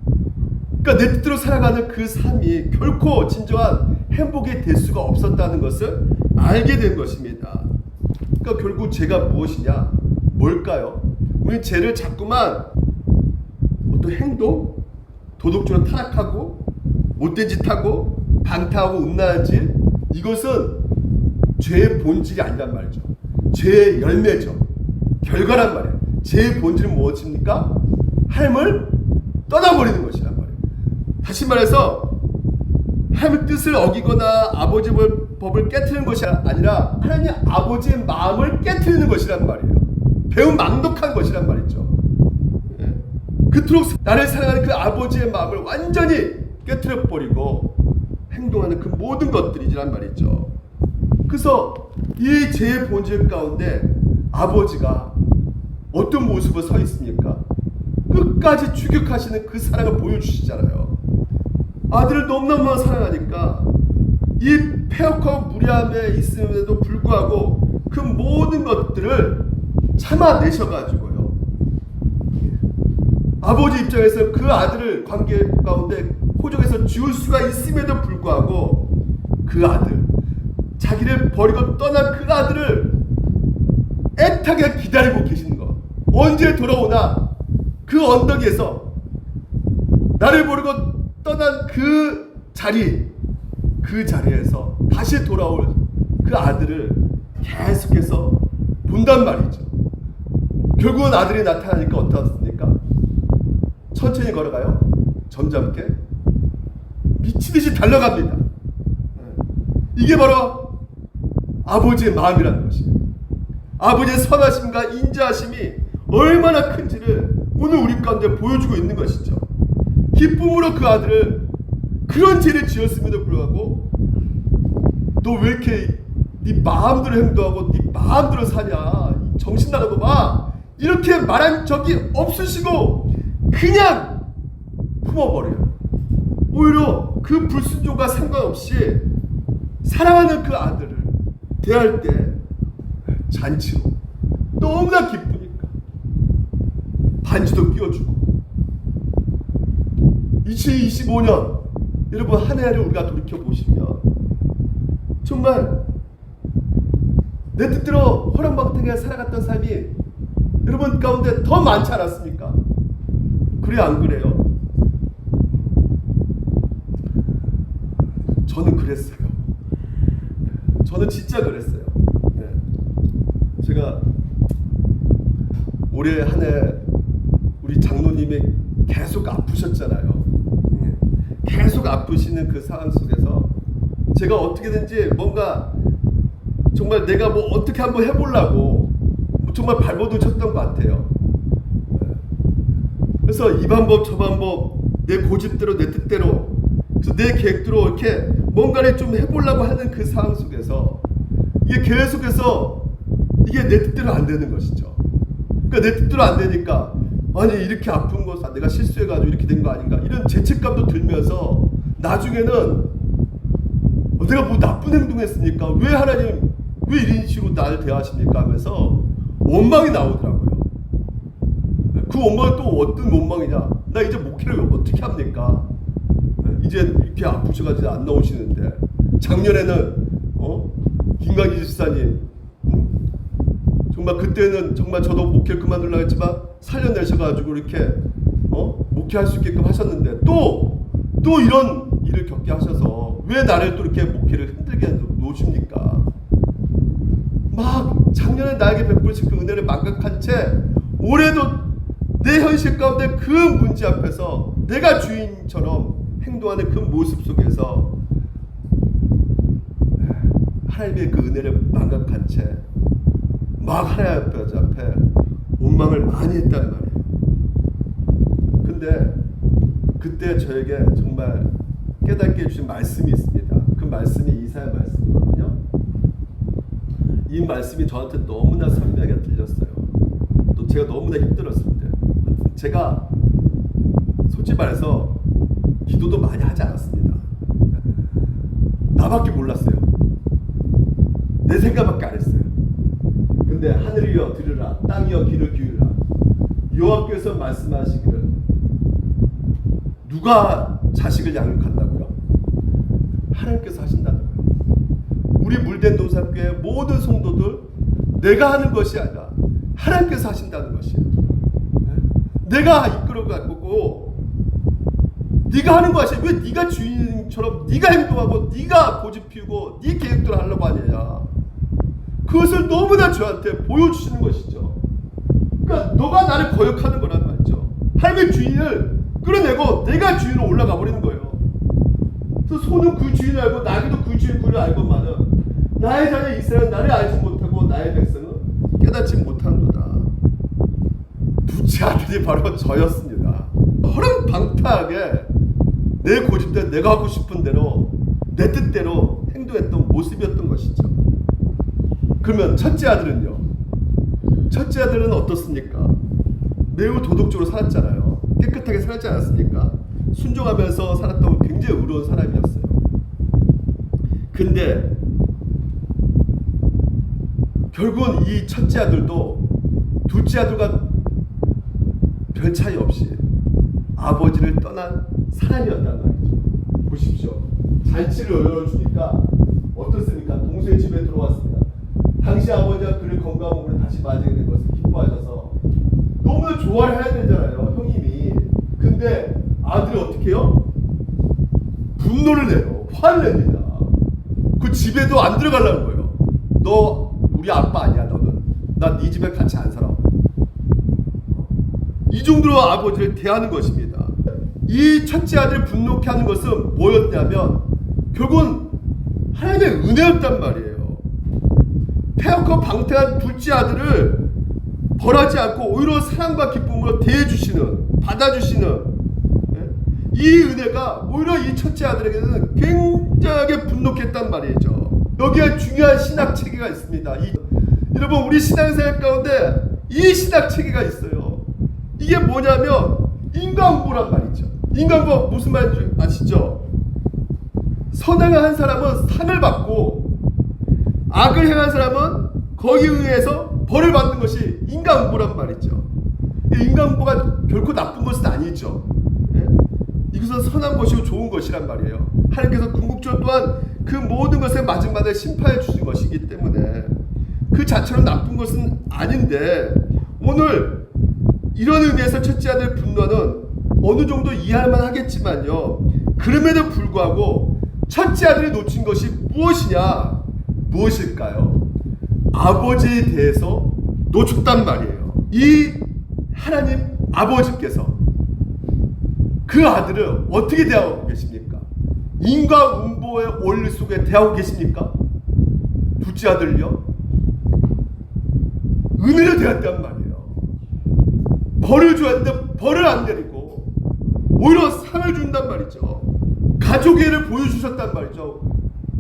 A: 그러니까 내 뜻대로 살아가는 그 삶이 결코 진정한 행복이 될 수가 없었다는 것을 알게 된 것입니다. 그러니까 결국 죄가 무엇이냐? 뭘까요? 우리 죄를 자꾸만 어떤 행동, 도덕적으로 타락하고 못된 짓 하고 방탕하고 음란한 짓, 이것은 죄의 본질이 아니란 말이죠. 죄의 열매죠. 결과란 말이에요. 죄의 본질은 무엇입니까? 하나님을 떠나버리는 것이란 말이에요. 다시 말해서 하나님의 뜻을 어기거나 아버지의 법을 깨트리는 것이 아니라 하나님 아버지의 마음을 깨트리는 것이란 말이에요. 배운 망독한 것이란 말이죠. 그토록 나를 사랑하는 그 아버지의 마음을 완전히 깨트려버리고 행동하는 그 모든 것들이란 말이죠. 그래서 이 죄의 본질 가운데 아버지가 어떤 모습으로 서 있습니까? 끝까지 추격하시는 그 사랑을 보여주시잖아요. 아들을 너무너무 사랑하니까 이 폐역하고 무례함에 있음에도 불구하고 그 모든 것들을 참아내셔가지고요, 아버지 입장에서 그 아들을 관계 가운데 호적에서 지울 수가 있음에도 불구하고 그 아들, 자기를 버리고 떠난 그 아들을 애타게 기다리고 계시는 것. 언제 돌아오나 그 언덕에서 나를 버리고 떠난 그 자리에서 다시 돌아올 그 아들을 계속해서 본단 말이죠. 결국은 아들이 나타나니까 어떻습니까? 천천히 걸어가요? 점잖게? 미치듯이 달려갑니다. 이게 바로 아버지의 마음이라는 것이에요. 아버지의 선하심과 인자하심이 얼마나 큰지를 오늘 우리 가운데 보여주고 있는 것이죠. 기쁨으로 그 아들을, 그런 죄를 지었음에도 불구하고 너 왜 이렇게 네 마음대로 행동하고 네 마음대로 사냐, 정신 나가도 마, 이렇게 말한 적이 없으시고 그냥 품어버려요. 오히려 그 불순종과 상관없이 사랑하는 그 아들을 대할 때 잔치로 너무나 기쁘니까 반지도 끼워주고. 2025년 여러분 한 해를 우리가 돌이켜보시면 정말 내 뜻대로 허랑방탕하게 살아갔던 삶이 여러분 가운데 더 많지 않았습니까? 그래 안 그래요? 저는 그랬어요. 저는 진짜 그랬어요. 네. 제가 올해 한 해 우리 장로님이 계속 아프셨잖아요. 네. 계속 아프시는 그 상황 속에서 제가 어떻게든지 뭔가 정말 내가 뭐 어떻게 한번 해보려고 정말 발버둥 쳤던 것 같아요. 네. 그래서 이 방법 저 방법 내 고집대로 내 뜻대로, 그래서 내 계획대로 이렇게 뭔가를 좀 해보려고 하는 그 상황 속에서 이게 계속해서 이게 내 뜻대로 안 되는 것이죠. 그러니까 내 뜻대로 안 되니까 아니 이렇게 아픈 거 내가 실수해가지고 이렇게 된 거 아닌가, 이런 죄책감도 들면서 나중에는 내가 뭐 나쁜 행동했으니까 왜 하나님 왜 이런 식으로 나를 대하십니까 하면서 원망이 나오더라고요. 그 원망은 또 어떤 원망이냐, 나 이제 목회를 어떻게 합니까? 이제 이렇게 아프셔가지고 안 나오시는데 작년에는 김광진 집사님, 정말 그때는 정말 저도 목회를 그만두려고 했지만 살려내셔가지고 이렇게 목회할 수 있게끔 하셨는데 또 이런 일을 겪게 하셔서 왜 나를 또 이렇게 목회를 힘들게 놓으십니까? 막 작년에 나에게 베풀신 그 은혜를 망각한 채 올해도 내 현실 가운데 그 문제 앞에서 내가 주인처럼 행동하는 그 모습 속에서 하나님의 그 은혜를 망각한 채 막 하나님 앞에 원망을 많이 했단 말이에요. 근데 그때 저에게 정말 깨닫게 해주신 말씀이 있습니다. 그 말씀이 이사야 말씀이거든요. 이 말씀이 저한테 너무나 선명하게 들렸어요. 또 제가 너무나 힘들었을 때 제가 솔직히 말해서 기도도 많이 하지 않았습니다. 나밖에 몰랐어요. 내 생각밖에 안 했어요. 근데 하늘이여 들으라, 땅이여 귀를 기울이라. 여호와께서 말씀하시기를 누가 자식을 양육한다고요? 하나님께서 하신다는 거예요. 우리 물된 도사교회 모든 성도들 내가 하는 것이 아니라 하나님께서 하신다는 것이에요. 내가 이끌어가고 네가 하는 것이 왜 네가 주인처럼 네가 행동하고 네가 고집 피우고 네 계획대로 하려고 하느냐. 그것을 너무나 저한테 보여주시는 것이죠. 그러니까 너가 나를 거역하는 거란 말이죠. 하나님의 주인을 끌어내고 내가 주인으로 올라가 버리는 거예요. 그래서 소는 그 주인을 알고 나귀도 그 주인을 알고만은 나의 자녀 이스라엘은 나를 알지 못하고 나의 백성은 깨닫지 못하는도다. 두째 아들이 바로 저였습니다. 허름방탕하게 내 고집대로 내가 하고 싶은 대로 내 뜻대로 행동했던 모습이었던 것이죠. 그러면 첫째 아들은요? 첫째 아들은 어떻습니까? 매우 도덕적으로 살았잖아요. 깨끗하게 살지 않았습니까? 순종하면서 살았던 굉장히 의로운 사람이었어요. 근데 결국은 이 첫째 아들도 둘째 아들과 별 차이 없이 아버지를 떠난 사람이었단 말이죠. 보십시오. 잔치를 열어주니까 어떻습니까? 동생의 집에 들어왔습니다. 당시 아버지가 그를 건강한 몸으로 다시 맞이하게 된 것을 기뻐하셔서 너무나 좋아를 해야 되잖아요, 형님이. 근데 아들이 어떻게 해요? 분노를 내요. 화를 냅니다. 그 집에도 안 들어가려는 거예요. 너 우리 아빠 아니야, 너는. 나 네 집에 같이 안 살아. 이 정도로 아버지를 대하는 것입니다. 이 첫째 아들을 분노케 하는 것은 뭐였냐면 결국은 하나님의 은혜였단 말이에요. 폐역하고 방태한 둘째 아들을 벌하지 않고 오히려 사랑과 기쁨으로 대해주시는, 받아주시는 이 은혜가 오히려 이 첫째 아들에게는 굉장하게 분노케 했단 말이죠. 여기에 중요한 신학 체계가 있습니다. 여러분 우리 신앙생활 가운데 이 신학 체계가 있어요. 이게 뭐냐면 인과응보란 말이죠. 인과응보 무슨 말인지 아시죠? 선행을 한 사람은 상을 받고 악을 행한 사람은 거기에 의해서 벌을 받는 것이 인과응보란 말이죠. 인과응보가 결코 나쁜 것은 아니죠. 예? 이것은 선한 것이고 좋은 것이란 말이에요. 하나님께서 궁극적으로 또한 그 모든 것에 마지막에 심판해 주신 것이기 때문에 그 자체로 나쁜 것은 아닌데 오늘 이런 의미에서 첫째 아들의 분노는 어느 정도 이해할 만하겠지만요. 그럼에도 불구하고 첫째 아들이 놓친 것이 무엇이냐? 무엇일까요? 아버지에 대해서 놓쳤단 말이에요. 이 하나님 아버지께서 그 아들을 어떻게 대하고 계십니까? 인과응보의 원리 속에 대하고 계십니까? 둘째 아들요? 은혜로 대했단 말이에요. 벌을 줘야 하는데 벌을 안 내리고 오히려 상을 준단 말이죠. 가족애를 보여주셨단 말이죠.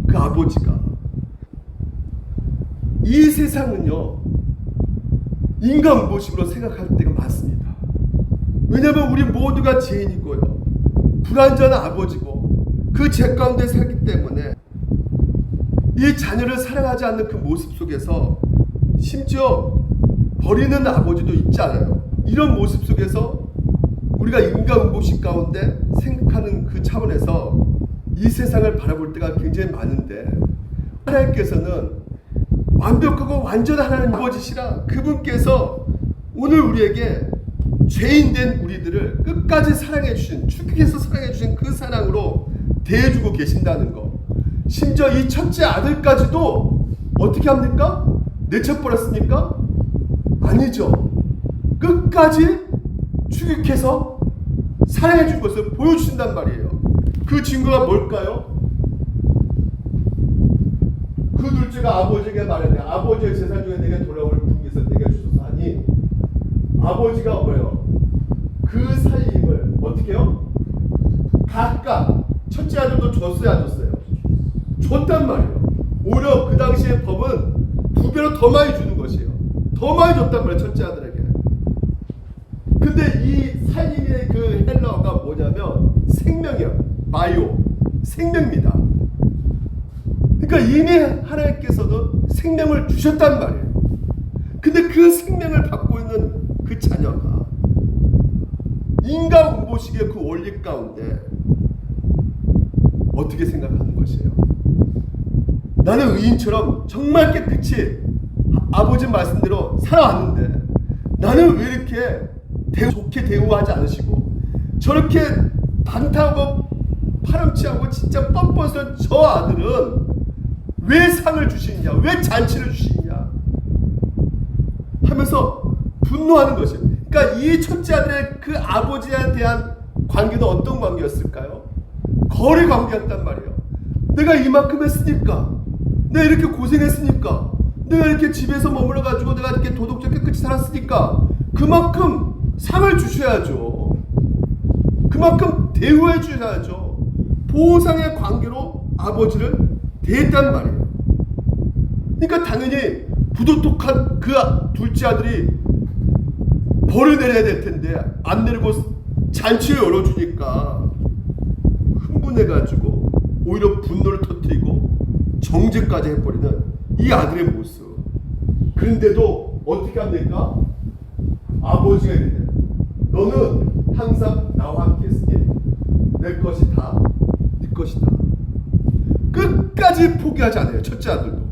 A: 그 아버지가. 이 세상은요 인간모식으로 생각할 때가 많습니다. 왜냐하면 우리 모두가 죄인이고요 불완전한 아버지고 그 죄 가운데 살기 때문에 이 자녀를 사랑하지 않는 그 모습 속에서 심지어 버리는 아버지도 있잖아요. 이런 모습 속에서 우리가 인간모식 가운데 생각하는 그 차원에서 이 세상을 바라볼 때가 굉장히 많은데 하나님께서는 완벽하고 완전한 하나님 아버지시라 그분께서 오늘 우리에게 죄인된 우리들을 끝까지 사랑해 주신, 축복해서 사랑해 주신 그 사랑으로 대해주고 계신다는 거. 심지어 이 첫째 아들까지도 어떻게 합니까? 내쳐버렸습니까? 아니죠. 끝까지 축복해서 사랑해 준 것을 보여주신단 말이에요. 그 증거가 뭘까요? 그 둘째가 아버지에게 말했네. 아버지의 재산 중에 내게 돌아올 분께서 내게 주소서 하니, 아버지가 뭐예요? 그 살림을 어떻게 해요? 각각 첫째 아들도 줬어야 줬어요? 줬단 말이에요. 오히려 그 당시의 법은 2배로 더 많이 주는 것이에요. 더 많이 줬단 말이에요, 첫째 아들에게. 근데 이 살림의 그 헬라어가 뭐냐면 생명이에요. 바이오, 생명입니다. 그러니까 이미 하나님께서는 생명을 주셨단 말이에요. 근데 그 생명을 받고 있는 그 자녀가 인과응보식의 그 원리 가운데 어떻게 생각하는 것이에요? 나는 의인처럼 정말 깨끗이 아버지 말씀대로 살아왔는데 나는 왜 이렇게 좋게 대우하지 않으시고 저렇게 반타하고 파렴치하고 진짜 뻔뻔한 저 아들은 왜 상을 주시느냐, 왜 잔치를 주시느냐 하면서 분노하는 것이에요. 그러니까 이 첫째 아들의 그 아버지에 대한 관계는 어떤 관계였을까요? 거래 관계였단 말이에요. 내가 이만큼 했으니까, 내가 이렇게 고생했으니까, 내가 이렇게 집에서 머물러 가지고 내가 이렇게 도덕적 깨끗이 살았으니까 그만큼 상을 주셔야죠. 그만큼 대우해 주셔야죠. 보상의 관계로 아버지를 대했단 말이에요. 그러니까 당연히 부도덕한 그 둘째 아들이 벌을 내려야 될 텐데 안 내리고 잔치를 열어주니까 흥분해가지고 오히려 분노를 터뜨리고 정죄까지 해버리는 이 아들의 모습. 그런데도 어떻게 합니까? 아버지가 이래. 너는 항상 나와 함께 했으니 내 것이 다 네 것이다. 끝까지 포기하지 않아요. 첫째 아들도.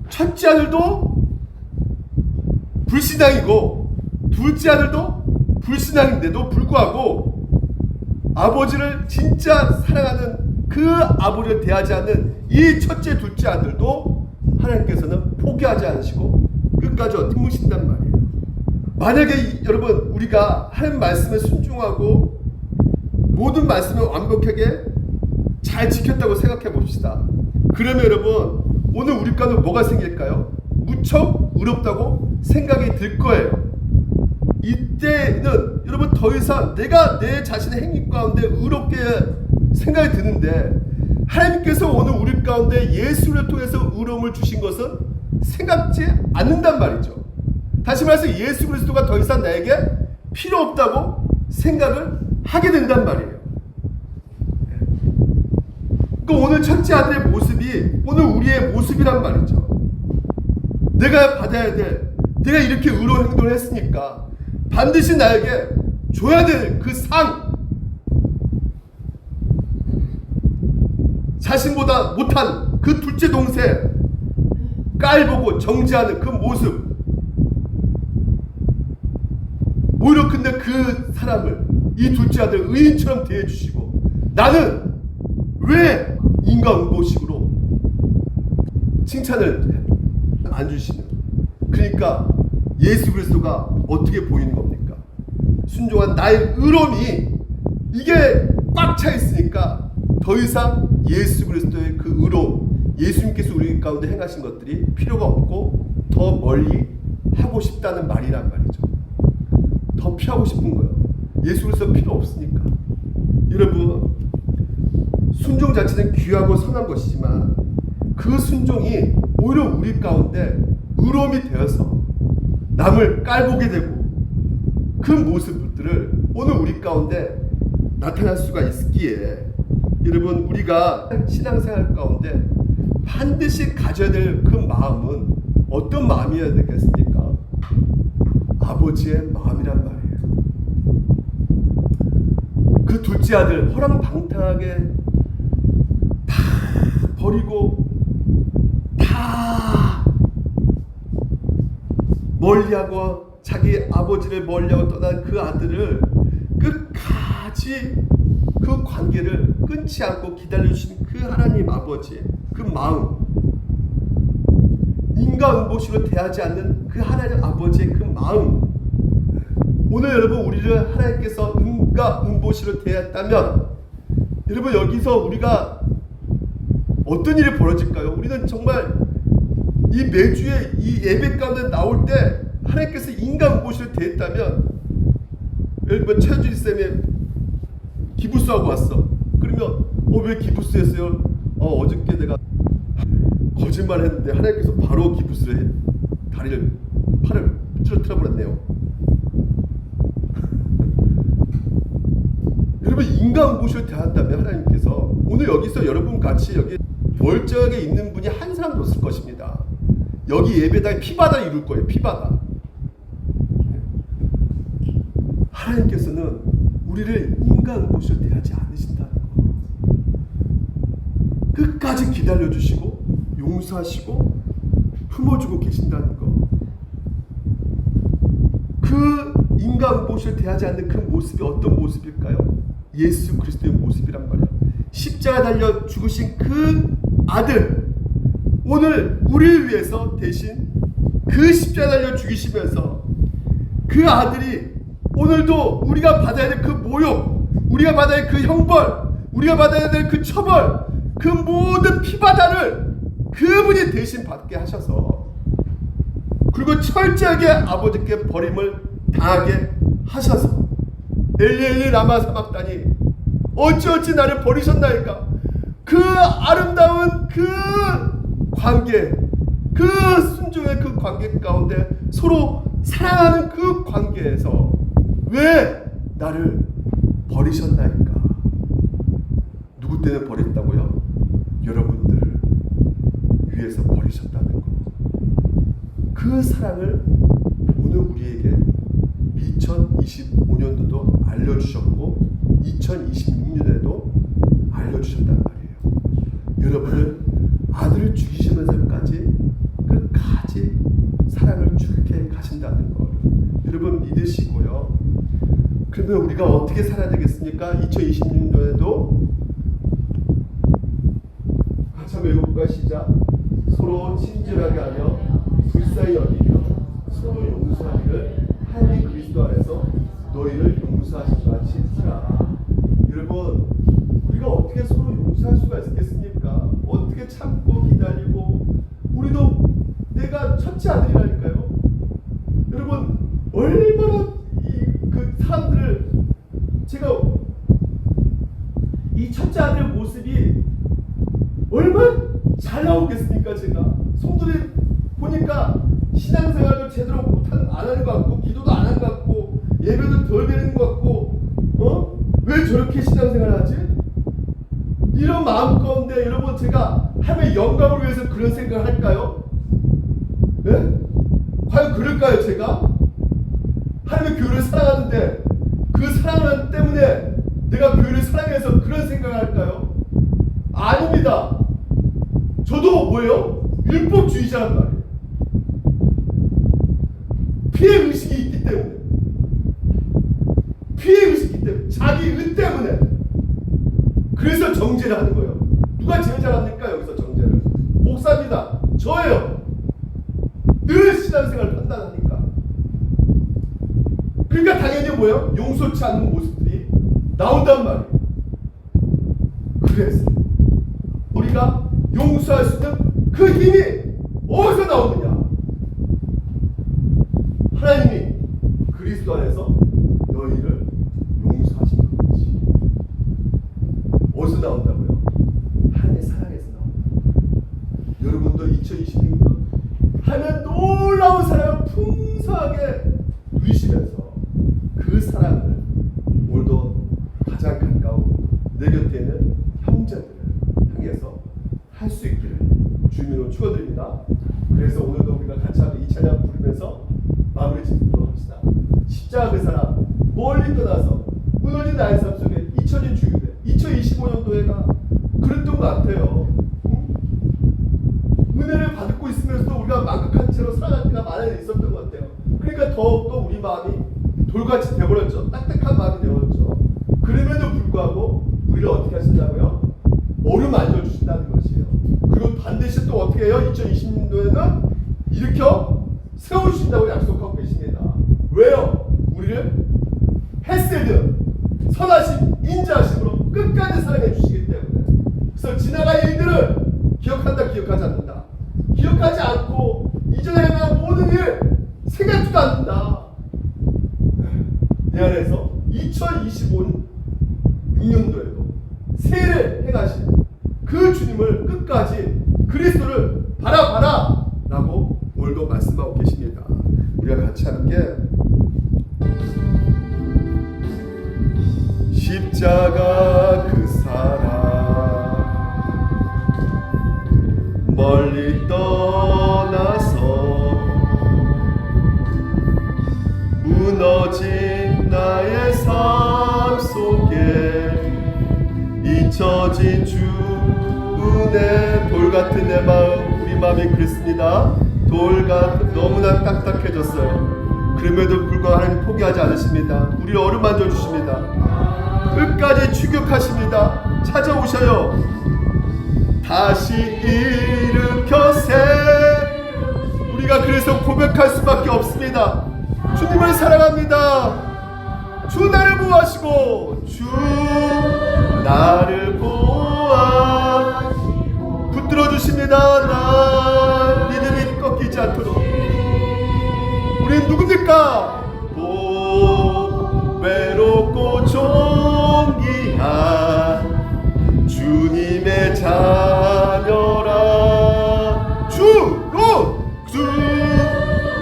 A: 첫째 아들도 불신앙이고 둘째 아들도 불신앙인데도 불구하고 아버지를 진짜 사랑하는 그 아버지를 대하지 않는 이 첫째 둘째 아들도 하나님께서는 포기하지 않으시고 끝까지 어떻게 말이에요. 만약에 여러분 우리가 하나님 말씀에 순종하고 모든 말씀을 완벽하게 잘 지켰다고 생각해 봅시다. 그러면 여러분 오늘 우리 가운데 뭐가 생길까요? 무척 의롭다고 생각이 들 거예요. 이때는 여러분 더 이상 내가 내 자신의 행위 가운데 의롭게 생각이 드는데 하나님께서 오늘 우리 가운데 예수를 통해서 의로움을 주신 것은 생각지 않는단 말이죠. 다시 말해서 예수 그리스도가 더 이상 나에게 필요 없다고 생각을 하게 된단 말이에요. 그러니까 오늘 첫째 아들의 모습이 오늘 우리의 모습이란 말이죠. 내가 받아야 될, 내가 이렇게 의로운 행동을 했으니까 반드시 나에게 줘야 될 그 상, 자신보다 못한 그 둘째 동생 깔보고 정죄하는 그 모습. 오히려 근데 그 사람을 이 둘째 아들 의인처럼 대해주시고 나는 왜 인과응보식으로 칭찬을 안 주시는. 그러니까 예수 그리스도가 어떻게 보이는 겁니까? 순종한 나의 의로움이 이게 꽉 차 있으니까 더 이상 예수 그리스도의 그 의로움, 예수님께서 우리 가운데 행하신 것들이 필요가 없고 더 멀리 하고 싶다는 말이란 말이죠. 더 피하고 싶은 거예요. 예수 그리스도 필요 없으니까. 여러분 순종 자체는 귀하고 선한 것이지만 그 순종이 오히려 우리 가운데 의로움이 되어서 남을 깔보게 되고 그 모습들을 오늘 우리 가운데 나타날 수가 있기에 여러분 우리가 신앙생활 가운데 반드시 가져야 될 그 마음은 어떤 마음이어야 되겠습니까? 아버지의 마음이란 말이에요. 그 둘째 아들 허랑방탕하게 다 버리고 다 멀리하고 자기 아버지를 멀리하고 떠난 그 아들을 끝까지 그 관계를 끊지 않고 기다려주신 그 하나님 아버지, 그 마음, 인과응보시로 대하지 않는 그 하나님 아버지의 그 마음, 오늘 여러분 우리를 하나님께서 인과응보시로 대했다면 여러분 여기서 우리가 어떤 일이 벌어질까요? 우리는 정말 이 매주에 이 예배 가운데 나올 때 하나님께서 인과응보시로 대했다면, 여러분 최준희 쌤이 기부스하고 왔어. 그러면 왜 기부스했어요? 어저께 내가 거짓말 했는데 하나님께서 바로 기부스를 해. 팔을 찌르트려버렸네요. 여러분 인과응보시로 대한다면 하나님께서 오늘 여기서 여러분 같이 여기 멀쩡하게 있는 분이 한 사람도 없을 것입니다. 여기 예배당에 피바다 이룰 거예요. 피바다. 하나님께서는 우리를 인과응보시로 대하지 않으신다는 거. 끝까지 기다려주시고 용서하시고 품어주고 계신다는 거. 그 인과응보시로 대하지 않는 그 모습이 어떤 모습일까요? 예수 그리스도의 모습이란 말이에요. 십자가 달려 죽으신 그 아들, 오늘 우리를 위해서 대신 그 십자가 달려 죽이시면서 그 아들이 오늘도 우리가 받아야 될 그 모욕, 우리가 받아야 될 그 형벌, 우리가 받아야 될 그 처벌, 그 모든 피바다를 그분이 대신 받게 하셔서, 그리고 철저하게 아버지께 버림을 당하게 하셔서, 엘리엘리 라마 사박다니 어찌어찌 나를 버리셨나이까. 그 아름다운 그 관계, 그 순종의 그 관계 가운데 서로 사랑하는 그 관계에서 왜 나를 버리셨나이까. 누구 때문에 버렸다고요? 여러분들을 위해서 버리셨다는 거. 그 사랑을 오늘 우리에게 2025년도도 알려주셨고 2026년에도 알려주셨단 말이에요. 여러분을 아들을 죽이시면서까지 끝까지 사랑을 주게 가신다는 걸 여러분 믿으시고요. 그러면 우리가 어떻게 살아야 되겠습니까? 2026년에도 같이 한번 읽어볼까요? 시작. 서로 친절하게 하며 불쌍히 여기며 서로 용서하기를 하나님 그리스도 안에서 너희를 용서하신 것 같이 하라. 여러분 우리가 어떻게 서로 용서할 수가 있겠습니까? 어떻게 참고 기다리고, 우리도 내가 첫째 아들이라니까요. 여러분 얼마나 그 사람들을, 제가 이 첫째 아들의 모습이 얼마나 잘 나오겠습니까? 제가 성도들 보니까 신앙생활도 제대로 안 하는 것 같고, 기도도 안 하는 것 같고, 예배도 덜 되는 것 같고, 왜 저렇게 신앙생활을 하지? 이런 마음 가운데 여러분 제가 하나님의 영광을 위해서 그런 생각을 할까요? 네? 과연 그럴까요? 제가 하나님의 교회를 사랑하는데 그 사랑 때문에 내가 교회를 사랑해서 그런 생각을 할까요? 아닙니다. 저도 뭐예요? 율법주의자란 말이에요. 피해 의식이 있기 때문에, 피해 의식이 있기 때문에, 자기 의 때문에, 그래서 정죄를 하는 거예요. 누가 제일 잘합니까? 여기서 정죄를 목사입니다. 저예요. 늘 신앙생활 판단하니까. 그러니까 당연히 뭐예요? 용서치 않는 모습들이 나온단 말이에요. 그래서 우리가 용서할 수 있는 그 힘이 어디서 나오느냐? 하나님이 그리스도 안에서 너희를 용서하신 것이지. 어디서 나온다고요? 하나님의 사랑에서 나온다. 여러분도 2026년 하나님의 놀라운 사랑을 풍성하게 누리시면서 그 사랑을 오늘도 가장 가까운 내 곁에 있는 형제들을 향해서 할 수 있기를 주님으로 축원드립니다. 그래서 오늘도 우리가 같이 함께 이 찬양 부르면서 마무리 짓도록 합시다. 십자가 그 사람 멀리 떠나서 무너진 나의 삶 속에 2000년 주기대 2025년도에가 그랬던 것 같아요. 은혜를 받고 있으면서도 우리가 망각한 채로 살아갈 때가 많이 있었던 것 같아요. 마음이 돌같이 되어버렸죠. 딱딱한 마음이 되어버렸죠. 그럼에도 불구하고 우리를 어떻게 하신다고요? 어루만져 주신다는 것이에요. 그리고 반드시 또 어떻게 해요? 2020년도에는 일으켜 세우신다고 약속하고 계십니다. 왜요? 우리를 헤세드, 선하심, 인자하심으로 끝까지 사랑해 주시기 때문에. 그래서 지나간 일들을 기억한다, 기억하지 않는다. 기억하지 않고 이전에 행한 모든 일 생각지도 않는다. 내 안에서 2025년도에도 새해를 행하신 그 주님을 끝까지 그리스도를 바라봐라 라고 오늘도 말씀하고 계십니다. 우리가 같이 함께 십자가 그 사랑 멀리 떠나서 무너진 나의 삶 속에 잊혀진 주 은혜. 돌같은 내 마음, 우리 마음이 그렇습니다. 돌같은 너무나 딱딱해졌어요. 그럼에도 불구하고 하나님 포기하지 않으십니다. 우리를 어루만져 주십니다. 끝까지 추격하십니다. 찾아오셔요. 다시 일으켜세. 우리가 그래서 고백할 수밖에 없습니다. 주님을 사랑합니다. 주 나를 보호하시고 주 나를 보호하시고 붙들어 주십니다. 나 믿음이 꺾이지 않도록. 우린 누굽니까? 외롭고 존귀한 주님의 자녀라. 주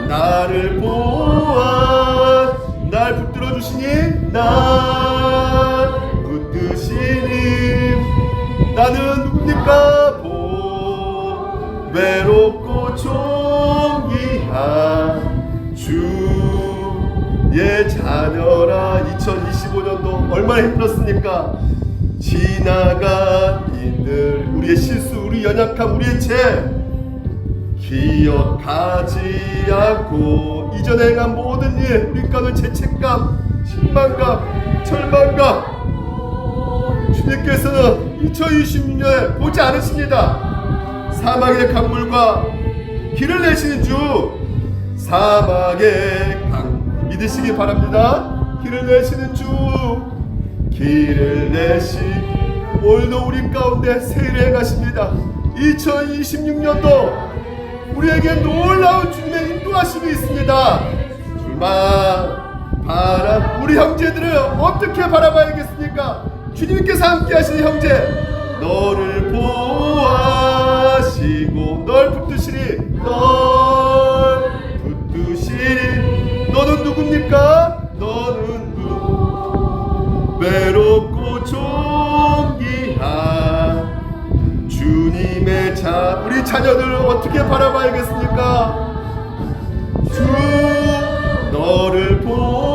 A: 나를 보아 날 붙들어 주시니 날 붙드시니. 나는 누굽니까? 외롭고 존귀한 주의 자녀라. 2025년도 얼마나 힘들었습니까? 지나간 일들, 우리의 실수, 우리 연약함, 우리의 죄 기억하지 않고 이전에 행한 모든 일, 우리 가는 죄책감, 실망감, 절망감, 주님께서는 2026년에 보지 않으십니다. 사막의 강물과 길을 내시는 주, 사막의 강 믿으시기 바랍니다. 길을 내시는 주, 길을 내시. 오늘도 우리 가운데 새해를 행하십니다. 2026년도 우리에게 놀라운 주님의 인도하심이 있습니다. 줄만 바라. 우리 형제들을 어떻게 바라봐야겠습니까? 주님께서 함께 하시는 형제, 너를 보호하시고 널 붙드시리. 널 붙드시리. 너는 누굽니까? 너는 외롭고 존귀한 주님의 우리 자녀들을 어떻게 바라봐야겠습니까? 주 너를 보호